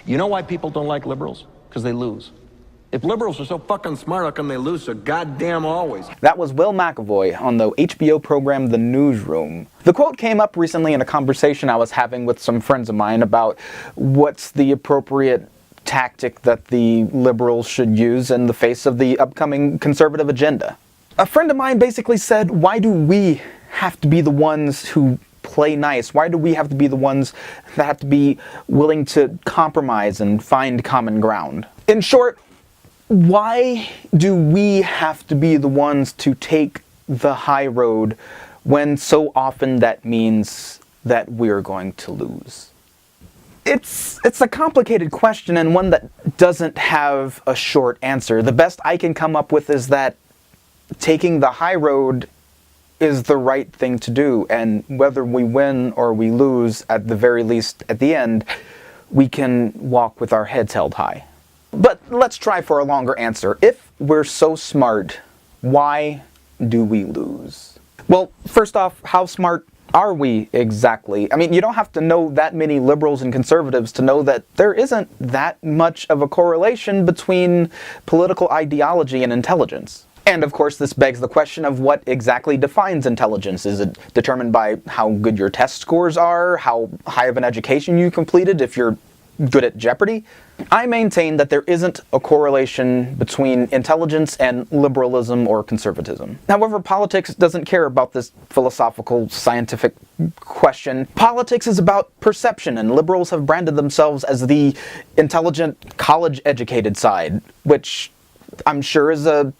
You know why people don't like liberals? Because they lose. If liberals are so fucking smart, how come they lose so goddamn always? That was Will McAvoy on the HBO program The Newsroom. The quote came up recently in a conversation I was having with some friends of mine about what's the appropriate tactic that the liberals should use in the face of the upcoming conservative agenda. A friend of mine basically said, why do we have to be the ones who play nice? Why do we have to be the ones that have to be willing to compromise and find common ground? In short, why do we have to be the ones to take the high road when so often that means that we're going to lose? It's a complicated question and one that doesn't have a short answer. The best I can come up with is that taking the high road is the right thing to do, and whether we win or we lose, at the very least at the end, we can walk with our heads held high. But let's try for a longer answer. If we're so smart, why do we lose? Well, first off, how smart are we exactly? I mean, you don't have to know that many liberals and conservatives to know that there isn't that much of a correlation between political ideology and intelligence. And of course, this begs the question of what exactly defines intelligence. Is it determined by how good your test scores are, how high of an education you completed, if you're good at Jeopardy? I maintain that there isn't a correlation between intelligence and liberalism or conservatism. However, politics doesn't care about this philosophical, scientific question. Politics is about perception, and liberals have branded themselves as the intelligent, college-educated side, which I'm sure is a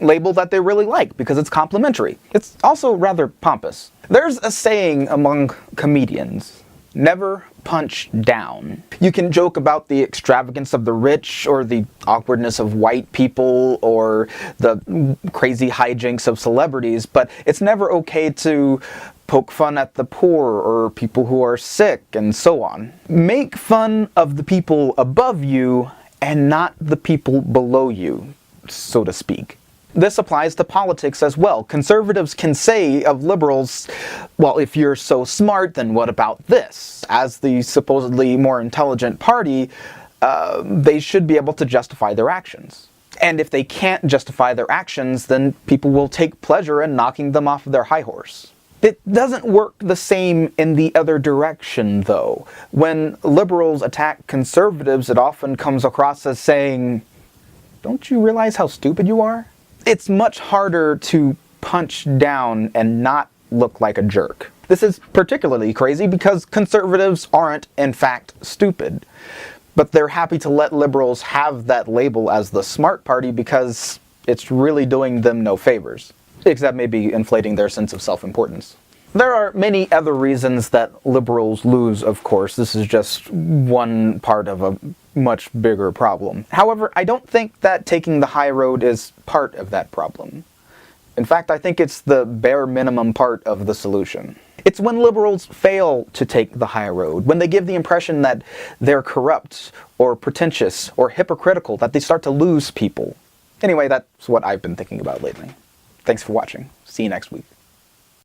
label that they really like because it's complimentary. It's also rather pompous. There's a saying among comedians: never punch down. You can joke about the extravagance of the rich, or the awkwardness of white people, or the crazy hijinks of celebrities, but it's never okay to poke fun at the poor or people who are sick, and so on. Make fun of the people above you and not the people below you, so to speak. This applies to politics as well. Conservatives can say of liberals, well, if you're so smart, then what about this? As the supposedly more intelligent party, they should be able to justify their actions. And if they can't justify their actions, then people will take pleasure in knocking them off of their high horse. It doesn't work the same in the other direction, though. When liberals attack conservatives, it often comes across as saying, don't you realize how stupid you are? It's much harder to punch down and not look like a jerk. This is particularly crazy because conservatives aren't, in fact, stupid. But they're happy to let liberals have that label as the smart party because it's really doing them no favors. Except maybe inflating their sense of self-importance. There are many other reasons that liberals lose, of course. This is just one part of a much bigger problem. However, I don't think that taking the high road is part of that problem. In fact, I think it's the bare minimum part of the solution. It's when liberals fail to take the high road, when they give the impression that they're corrupt, or pretentious, or hypocritical, that they start to lose people. Anyway, that's what I've been thinking about lately. Thanks for watching. See you next week.